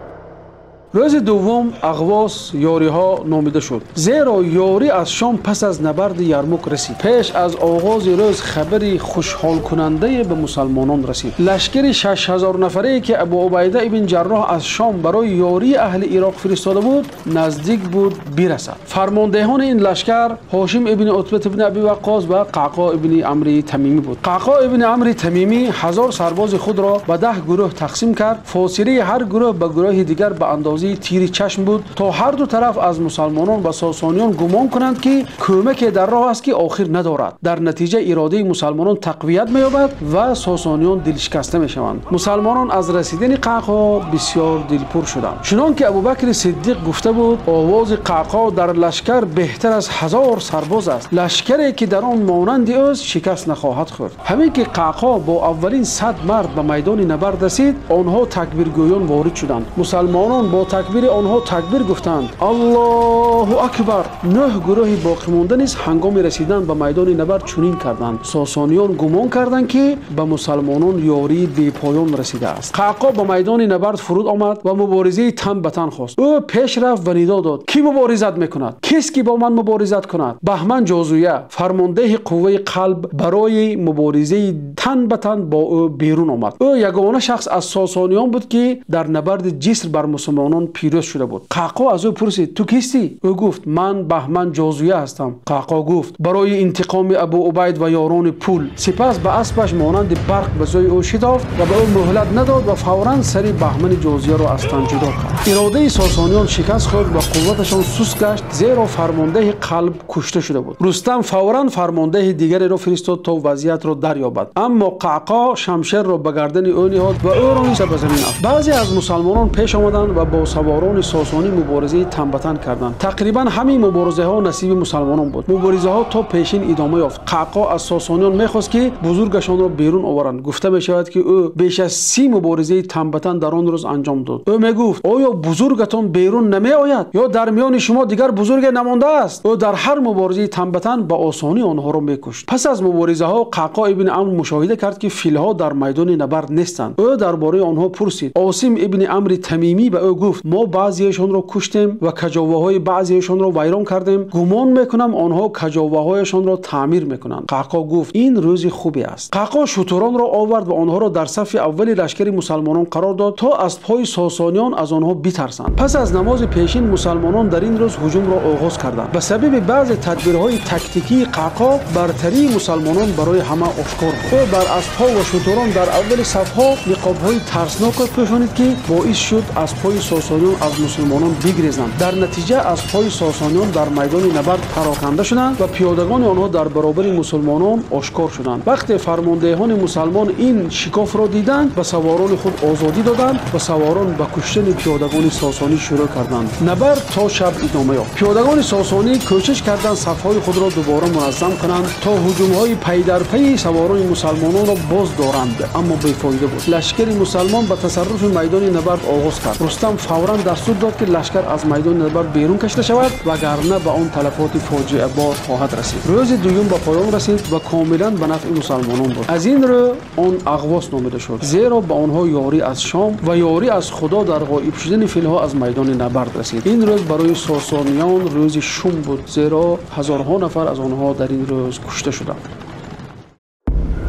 روز دوم اغواس یاری‌ها نامیده شد، زیرا یاری از شام پس از نبرد یرموک رسید. پیش از آغاز روز خبری خوشحال کننده به مسلمانان رسید. لشکر 6000 نفره که ابو عبیده ابن جراح از شام برای یاری اهل عراق فرستاده بود نزدیک بود برسد. فرماندهان این لشکر هاشم ابن عتبه ابن ابی وقاص و قعقاع ابن عمرو تمیمی بود. قعقاع ابن عمرو تمیمی 1000 سرباز خود را به 10 گروه تقسیم کرد. فاصله هر گروه به گروه دیگر به اندازه تیر چشم بود تا هر دو طرف از مسلمانان و ساسانیان گمان کنند که کمک در راه است که آخر ندارد. در نتیجه اراده مسلمانان تقویت می‌یابد و ساسانیان دلشکسته می‌شوند. مسلمانان از رسیدن قعقاع بسیار دلپور شدند. چنان که ابوبکر صدیق گفته بود آواز قعقاع در لشکر بهتر از 1000 سرباز است. لشکری که در آن مانند اوست شکست نخواهد خورد. همین که قعقاع با اولین 100 مرد به میدان نبرد رسید، آنها تکبیرگویان وارد شدند. مسلمانان با تکبیر آنها تکبیر گفتند. الله اکبر. 9 گروه باقی مانده نیز هنگام رسیدن به میدان نبرد چنین کردند. ساسانیان گمان کردند که به مسلمانان یاری بی پایان رسیده است. قعقاع به میدان نبرد فرود آمد و مبارزه تن به تن خواست. او پیش رفت و ندا داد: کی مبارزت میکند؟ کیست که با من مبارزت کند؟ بهمن جوزویه فرمانده قوه قلب برای مبارزه تن به تن با او بیرون آمد. او یگانه شخص از ساسانیان بود که در نبرد جسر بر مسلمانان مسلمانان پیروز شده بود. قعقاع از او پرسید تو کیستی؟ او گفت من بهمن جوزیه هستم. قعقاع گفت برای انتقام ابو عبید و یاران پول. سپس به اسبش مانند برق به سوی او شتافت و به او مهلت نداد و فوراً سر بهمن جوزیه را از تن جدا کرد. اراده ساسانیان شکست خورد و قوتشان سست گشت، زیرا فرمانده قلب کشته شده بود. رستم فوراً فرمانده دیگری را فرستاد تا وضعیت را دریابد، اما قعقاع شمشیر را به گردن او نهاد و او را به زمین افکند. بعضی از مسلمانان پیش آمدند و با سواران ساسانی مبارزه تنبتن کردند. تقریبا همین مبارزه ها نصیب مسلمانان بود. مبارزه ها تا پیشین ادامه یافت. قعقاع از ساسانیان می‌خواست که بزرگشان را بیرون آورند. گفته می‌شود که او بیش از 30 مبارزه تنبتن در آن روز انجام داد. او میگفت آیا بزرگتان بیرون نمیآید یا در میان شما دیگر بزرگ نمانده است؟ او در هر مبارزه تنبتن به آسانی آنها را می‌کشت. پس از مبارزه ها قعقاع ابن عمرو مشاهده کرد که فیل‌ها در میدان نبرد نیستند. او درباره آنها پرسید. عاصم ابن عمرو تمیمی به او گفت ما بعضیشان را کشتیم و کجاوه‌های بعضیشان را ویران کردیم. گمان میکنم آنها کجاوه‌هایشان را تعمیر میکنند. قعقاع گفت این روز خوبی است. قعقاع شتران را آورد و آنها را در صف اول لشکر مسلمانان قرار داد تا اسب‌های ساسانیان از آنها بترسند. پس از نماز پیشین مسلمانان در این روز هجوم را آغاز کردند. به سبب بعض تدبیرهای تاکتیکی قعقاع برتری مسلمانان برای همه آشکار بود. او بر اسب‌ها و شتران در اول صف‌ها نقاب‌های ترسناک پوشانید که باعث شد اسب‌های ساسانیان از مسلمانان بگریزند. در نتیجه اسب‌های ساسانیان در میدان نبرد پراکنده شدند و پیادگان آنها در برابر مسلمانان آشکار شدند. وقتی فرماندهان مسلمان این شکاف را دیدند به سواران خود آزادی دادند و سواران به کشتن پیادگان ساسانی شروع کردند. نبرد تا شب ادامه یافت. پیادگان ساسانی کوشش کردند صف‌های خود را دوباره منظم کنند تا هجوم‌های پی در پی سواران مسلمانان را باز دارند، اما بی‌فایده بود. لشکر مسلمان به تصرف میدان نبرد آغاز کرد. رستم فوراً دستور داد که لشکر از میدان نبرد بیرون کشیده شود وگرنه به آن تلفات فاجعه بار خواهد رسید. روز دوم به پایان رسید و کاملاً به نفع مسلمانان بود. از این رو آن اغواس نامیده شد، زیرا به آنها یاری از شام و یاری از خدا در غایب شدن فیل‌ها از میدان نبرد رسید. این روز برای ساسانیان روز شوم بود، زیرا هزارها نفر از آنها در این روز کشته شدند.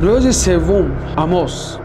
روز سوم اماس.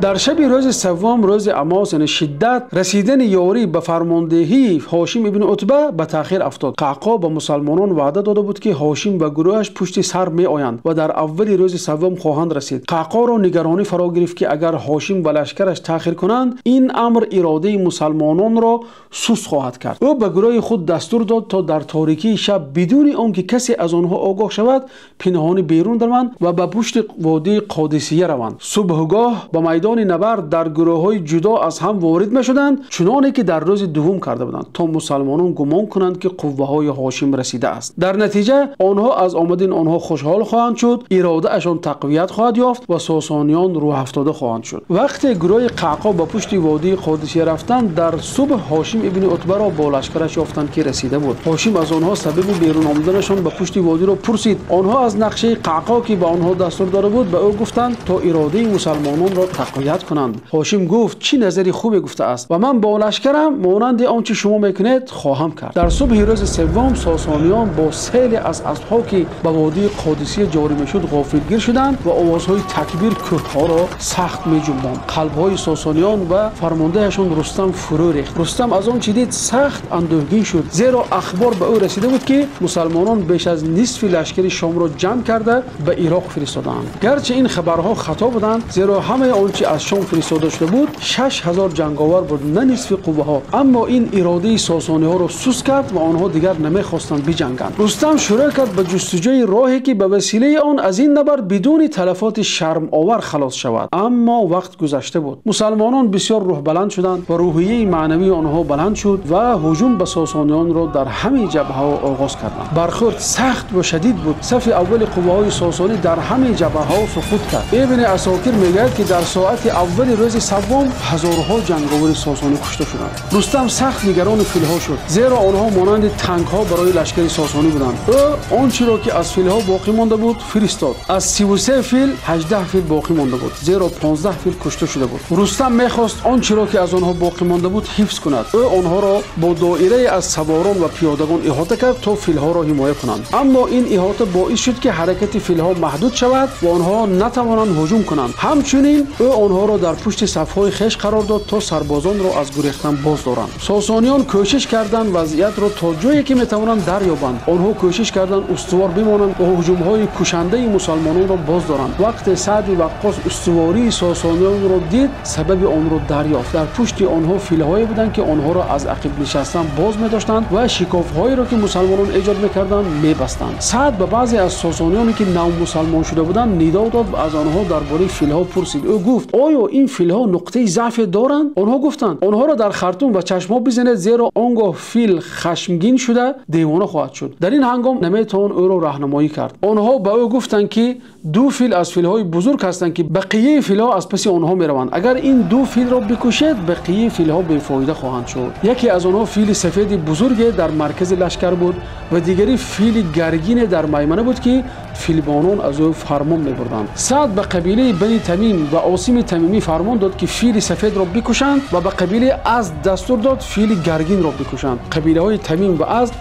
در شب روز سوم روز اماس یعنی شدت رسیدن یاری به فرماندهی هاشم ابن عتبه به تأخیر افتاد. قعقاع به مسلمانان وعده داده بود که هاشم و گروهش پشت سر می آیند و در اول روز سوم خواهند رسید. قعقاع را نگرانی فرا گرفت که اگر هاشم و لشکرش تأخیر کنند این امر اراده مسلمانان را سست خواهد کرد. او به گروه خود دستور داد تا در تاریکی شب بدون آنکه کسی از آنها آگاه شود پنهانی بیرون روند و به پشت وادی قادسیه روند. صبحگاه به میدان نبرد در گروه‌های جدا از هم وارد می‌شدند، چنانه که در روز دوم کرده بودند تا مسلمانان گمان کنند که قوه‌های هاشم رسیده است. در نتیجه آنها از آمدن آنها خوشحال خواهند شد، اراده اشان تقویت خواهد یافت و ساسانیان روح افتاده خواهند شد. وقتی گروه قعقاع به پشت وادی قادسیه رفتند در صبح هاشم ابن عتبه را با لشکرش یافتند که رسیده بود. هاشم از آنها سبب بیرون آمدنشان به پشت وادی را پرسید. آنها از نقشه قعقاع که به آنها دستور داده بود به او گفتند تا اراده مسلمانان را تقویت کنند. هاشم گفت چی نظری خوبی گفته است و من با لشکرم مانند آنچه شما میکنید خواهم کرد. در صبح روز سوم ساسانیان با سیل از اسب‌ها که به وادی قادسیه جاری میشد غافلگیر شدند و آوازهای تکبیر کوه‌ها را سخت میجنباند. قلب‌های ساسانیان و فرماندهشان رستم فرو ریخت. رستم از آن چه دید سخت اندوهگین شد، زیرا اخبار به او رسیده بود که مسلمانان بیش از نصف لشکر شام را جمع کرده به عراق فرستادند. گرچه این خبرها خطا بودند، زیرا همه آنچه از شام فرستاده شده بود 6000 جنگاور بود، نه نصف قوه ها. اما این اراده ساسانی ها را سست کرد و آنها دیگر نمیخواستند بجنگند. رستم شروع کرد به جستجوی راهی که به وسیله آن از این نبرد بدون تلفات شرم آور خلاص شود، اما وقت گذشته بود. مسلمانان بسیار روح بلند شدند و روحیه معنوی آنها بلند شد و هجوم به ساسانیان را در همه جبهه ها آغاز کردند. برخورد سخت و شدید بود. صف اول قوه های ساسانی در همه جبهه ها سقوط کرد. ابن عساکر میگوید که در ساعت اول روز سوم هزارها جنگاور ساسانی کشته شدند. رستم سخت نگران فیل‌ها شد، زیرا آنها مانند تانک‌ها برای لشکر ساسانی بودند. او آنچه را که از فیل‌ها باقی مانده بود فرستاد. از 33 فیل 18 فیل باقی مانده بود، زیرا 15 فیل کشته شده بود. رستم می‌خواست آنچه را که از آنها باقی مانده بود حفظ کند. او آنها را با دایره از سواران و پیادگان احاطه کرد تا فیل‌ها را حمایت کنند. اما این احاطه باعث شد که حرکت فیل‌ها محدود شود و آنها نتوانند هجوم کنند. همچنین او آنها را در پشت صف‌های خویش قرار داد تا سربازان را از گریختن باز دارند. ساسانیان کوشش کردند وضعیت را تا جایی که میتوانند دریابند. آنها کوشش کردند استوار بمانند و هجوم‌های کشنده مسلمانان را باز دارند. وقتی سعد وقاص استواری ساسانیان را دید، سبب آن را دریافت. در پشت آنها فیل‌هایی بودند که آنها را از عقب نشستن باز می‌داشتند و شکاف‌هایی را که مسلمانان ایجاد می‌کردند می‌بستند. سعد به بعضی از ساسانیانی که نو مسلمان شده بودند ندا داد و از آنها درباره فیل‌ها پرسید. او گفت: آیا این فیل‌ها نقطه ضعف دارند؟ آنها گفتند: آنها را در خرطوم و چشم‌ها بزنید، زیرا آنگاه فیل خشمگین شده دیوانه خواهد شد. در این هنگام نمیتوان او را راهنمایی کرد. آنها به او گفتند که دو فیل از فیل‌های بزرگ هستند که بقیه فیل‌ها از پس آنها می‌روند. اگر این دو فیل را بکشید، بقیه فیل‌ها بی‌فایده خواهند شد. یکی از آنها فیل سفید بزرگ در مرکز لشکر بود و دیگری فیل گرگین در میمنه بود که فیلبانان از او فرمان می‌بردند. سعد به قبیله بنی تمیم و عاصم تمیمی فرمان داد که فیل سفید را بکشند و به قبیله ازد دستور داد فیل گرگین را بکشند. قبیله‌های تمیم و ازد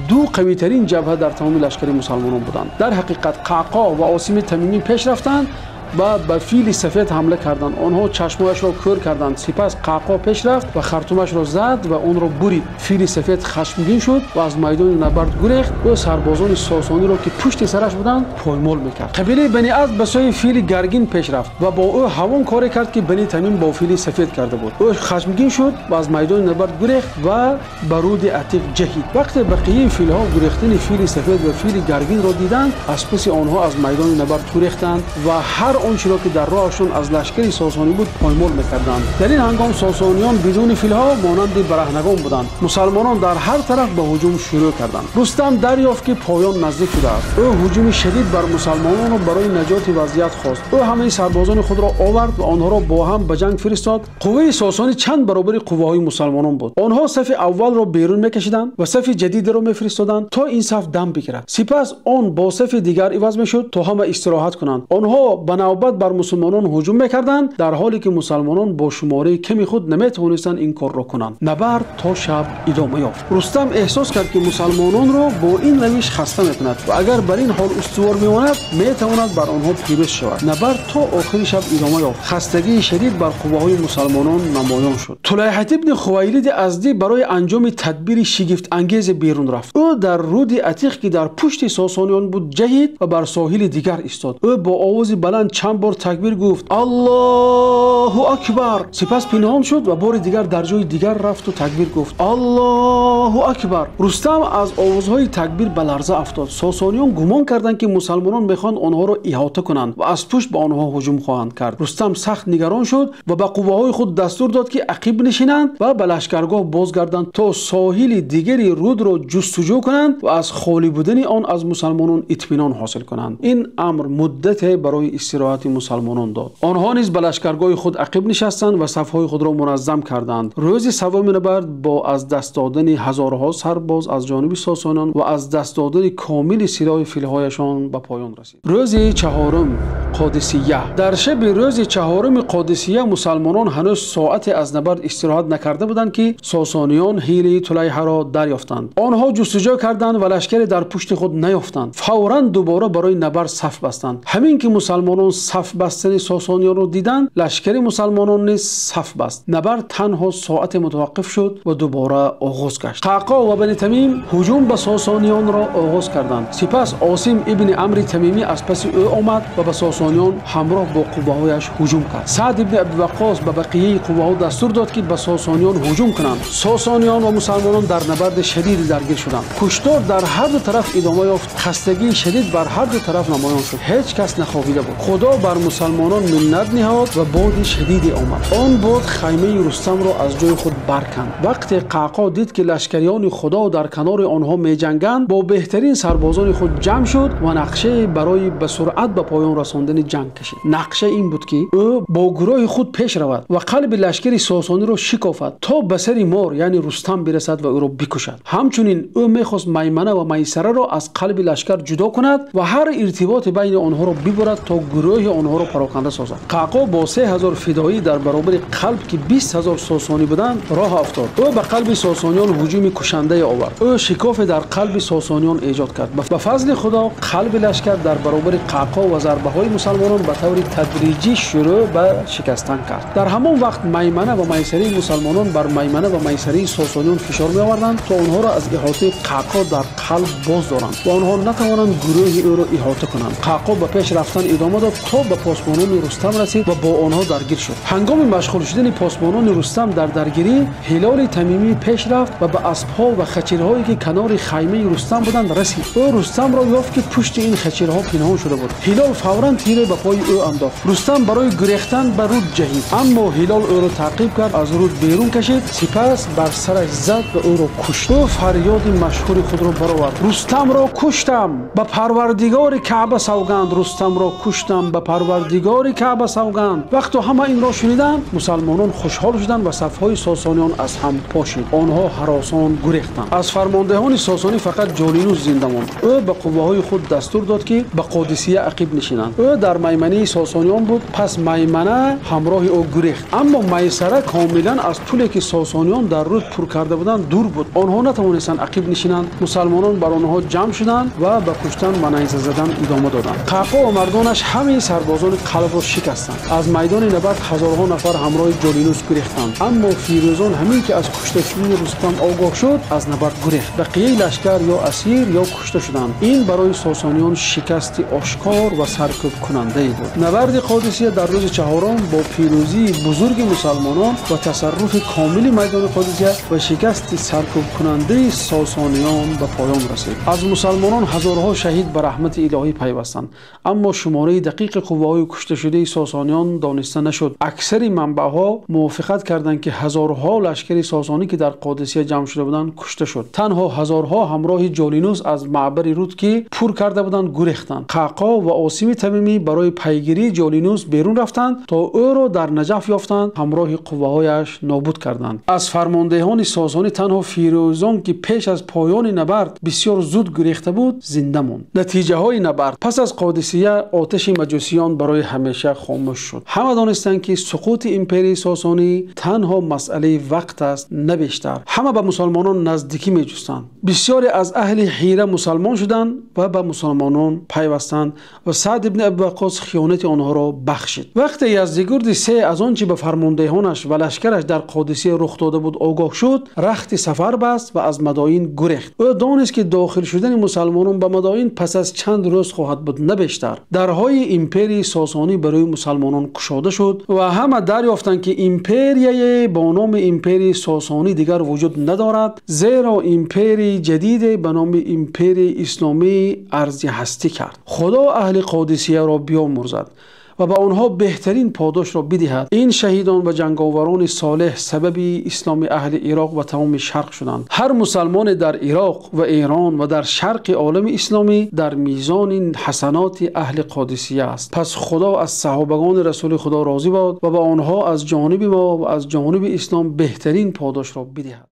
دو قوی ترین جبهه در تمام لشکر مسلمانان بودند. در حقیقت قعقاع و عاصم تمیمی پیش رفتند و به فیل سفید حمله کردند. آنها چشمایش را کور کردند. سپس قعقاع پیش رفت و خرطومش را زد و آن را برید. فیل سفید خشمگین شد و از میدان نبرد گریخت و سربازان ساسانی را که پشت سرش بودند پایمال میکرد. قبیله بنی ازد به سوی فیل گرگین پیش رفت و با او همان کاری کرد که بنی تمیم با فیل سفید کرده بود. او خشمگین شد و از میدان نبرد گریخت و به رود عتیق جهید. وقتی بقیه فیل‌ها گریختن فیل سفید و فیل گرگین را دیدند، از پس آنها از میدان نبرد گریختند و هر آنچه را که در راهشون از لشکر ساسانی بود پایمال می‌کردند. در این هنگام ساسانیان بدون فیل‌ها مانند برهنگان بودند. مسلمانان در هر طرف به هجوم شروع کردند. رستم دریافت که پایان نزدیک شده است. او هجوم شدید بر مسلمانان را برای نجات وضعیت خواست. او همه سربازان خود را آورد و آنها را با هم به جنگ فرستاد. قوه ساسانی چند برابر قوه‌های مسلمانان بود. آنها صف اول را بیرون می‌کشیدند و صف جدید را می‌فرستادند تا این صف دم بگیرد. سپس آن با صف دیگر عوض می‌شد تا همه استراحت کنند. آنها به نوبت بر مسلمانان هجوم می‌کردند، در حالی که مسلمانان با شماره کمی خود نمی‌توانستند این کار را کنند. نبرد تا شب ادامه یافت. رستم احساس کرد که مسلمانان را با این روش خسته می‌کند و اگر بر این حال استوار می‌ماند می‌تواند بر آنها پیروز شود. نبرد تا آخر شب ادامه یافت. خستگی شدید بر قوه‌های مسلمانان نمایان شد. طلحه ابن خویلد ازدی برای انجام تدبیر شگفت انگیز بیرون رفت. او در رود عتیق که در پشت ساسانیان بود جهید و بر ساحل دیگر ایستاد. او با آواز بلند چند بار تکبیر گفت: الله اکبر. سپس پنهان شد و بار دیگر در جای دیگر رفت و تکبیر گفت: الله اکبر. رستم از آوازهای تکبیر به لرزه افتاد. ساسانیان گمان کردند که مسلمانان میخواهند آنها را احاطه کنند و از پشت به آنها هجوم خواهند کرد. رستم سخت نگران شد و به قوه‌های خود دستور داد که عقب نشینند و به لشکرگاه بازگردند تا ساحل دیگری رود را جستجو کنند و از خالی بودن آن از مسلمانان اطمینان حاصل کنند. این امر مدت برای استراحت مسلمانان داد. آنها نیز به لشکرگاه خود عقب نشستند و صف‌های خود را منظم کردند. روز سوم نبرد با از دست دادن هزارها سرباز از جانب ساسانیان و از دست دادن کامل سلاح فیل‌هایشان به پایان رسید. روز چهارم قادسیه. در شب روز چهارم قادسیه مسلمانان هنوز ساعت از نبرد استراحت نکرده بودند که ساسانیان حیله طلحه را دریافتند. آنها جستجو کردند و لشکر در پشت خود نیافتند. فوراً دوباره برای نبرد صف بستند. همین که مسلمانان صف بستن ساسانیان را دیدند، لشکر مسلمانان نیز صف بست. نبرد تنها ساعت متوقف شد و دوباره آغاز گشت. قعقاع و بنی تمیم هجوم به ساسانیان را آغاز کردند. سپس عاصم ابن عمرو تمیمی از پس او آمد و به ساسانیان همراه با قوه‌هایش هجوم کرد. سعد ابن ابی وقاص به بقیه قوه‌ها دستور داد که به ساسانیان هجوم کنند. ساسانیان و مسلمانان در نبرد شدید درگیر شدند. کشتار در هر دو طرف ادامه یافت. خستگی شدید بر هر دو طرف نمایان شد. هیچ کس نخوابیده بود. خدا بر مسلمانان منت نهاد و باد شدیدی آمد. آن باد خیمه رستم را از جای خود برکند. وقتی قعقاع دید که لشکریان خدا در کنار آنها می‌جنگند، با بهترین سربازان خود جمع شد و نقشه برای به سرعت به پایان رساندن جنگ کشید. نقشه این بود که او با گروه خود پیش رود و قلب لشکر ساسانی را شکافد تا به سر مار یعنی رستم برسد و او را بکشد. همچنین او می‌خواست میمنه و میسره را از قلب لشکر جدا کند و هر ارتباط بین آنها را ببرد تا گروه گروه آنها را پراکنده سازد. قعقاع با 3000 فدایی در برابر قلب که 20000 ساسانی بودند راه افتاد. او به قلب ساسانیان هجوم کشنده آورد. او شکاف در قلب ساسانیان ایجاد کرد. به فضل خدا قلب لشکر در برابر قعقاع و ضربه های مسلمانان به طور تدریجی شروع به شکستن کرد. در همان وقت میمنه و میسره مسلمانان بر میمنه و میسره ساسانیان فشار می آوردند تا آنها را از احاطه قعقاع در قلب باز دارند و آنها نتوانند گروه او را احاطه کنند. قعقاع به پیش رفتن ادامه داد تا به پاسبانان رستم رسید و با آنها درگیر شد. هنگام مشغول شدن پاسبانان رستم در درگیری، هلال تمیمی پیش رفت و به اسبها و خچرهایی که کنار خیمه رستم بودند رسید. او رستم را یافت که پشت این خچرها پنهان شده بود. هلال فوراً تیر به پای او انداخت. رستم برای گریختن به رود جهید، اما هلال او را تعقیب کرد، از رود بیرون کشید، سپس بر سرش زد و او را کشت. او فریاد مشهور خود را برآورد: رستم را کشتم، به پروردگار کعبه سوگند. رستم را کشتم، به پروردگار کعبه سوگند. وقتی همه این را شنیدند، مسلمانان خوشحال شدند و صفهای ساسانیان از هم پاشید. آنها هراسان گریختند. از فرماندهان ساسانی فقط جالینوس زنده ماند. او به قوه‌های خود دستور داد که به قادسیه عقب نشینند. او در میمنه ساسانیان بود، پس میمنه همراه او گریخت. اما میسره کاملا از طولی که ساسانیان در رود پر کرده بودند دور بود. آنها نتوانستند عقب نشینند. مسلمانان بر آنها جمع شدند و به کشتن و نیزه زدن ادامه دادند. قعقاع و مردانش همه سربازان قلب را شکستند. از میدان نبرد هزارها نفر همراه جالینوس گریختند، اما فیروزان همین که از کشته شدن رستم آگاه شد از نبرد گریخت. بقیه لشکر یا اسیر یا کشته شدند. این برای ساسانیان شکست آشکار و سرکوب کننده بود. نبرد قادسیه در روز چهارم با پیروزی بزرگ مسلمانان و تصرف کامل میدان قادسیه و شکست سرکوب کننده ساسانیان به پایان رسید. از مسلمانان هزارها شهید به رحمت الهی پیوستند، اما شماره دقیق قوه‌های کشته شده ساسانیان دانسته نشد. اکثر منبع‌ها موافقت کردند که هزارها لشکر ساسانی که در قادسیه جمع شده بودند کشته شد. تنها هزارها همراه جالینوس از معبر رود که پر کرده بودند گریختند. قعقاع و عاصم تمیمی برای پیگیری جالینوس بیرون رفتند تا او را در نجف یافتند، همراه قوه‌هایش نابود کردند. از فرماندهان ساسانی تنها فیروزان که پیش از پایان نبرد بسیار زود گریخته بود زنده ماند. نتیجه های نبرد: پس از قادسیه آتش مجوسیان برای همیشه خاموش شد. همه دانستند که سقوط امپری ساسانی تنها مسئله وقت است، نه بیشتر. همه به مسلمانان نزدیکی می‌جستند. بسیاری از اهل حیره مسلمان شدند و به مسلمانان پیوستند و سعد ابن ابی وقاص خیانت آنها را بخشید. وقتی یزدگرد سه از آنچه به فرماندهانش و لشکرش در قادسیه رخ داده بود آگاه شد، رخت سفر بست و از مدائن گریخت. او دانست که داخل شدن مسلمانان به مدائن پس از چند روز خواهد بود، نه بیشتر. درهای امپری ساسانی برای مسلمانان گشاده شد و همه دریافتند که امپریه با نام امپری ساسانی دیگر وجود ندارد، زیرا امپری جدید به نام امپری اسلامی عرض هستی کرد. خدا اهل قادسیه را بیامرزد و به آنها بهترین پاداش را بدهد. این شهیدان و جنگاوران صالح سبب اسلام اهل عراق و تمام شرق شدند. هر مسلمان در عراق و ایران و در شرق عالم اسلامی در میزان حسنات اهل قادسیه است. پس خدا از صحابگان رسول خدا راضی باد و به آنها از جانب ما و از جانب اسلام بهترین پاداش را بدهد.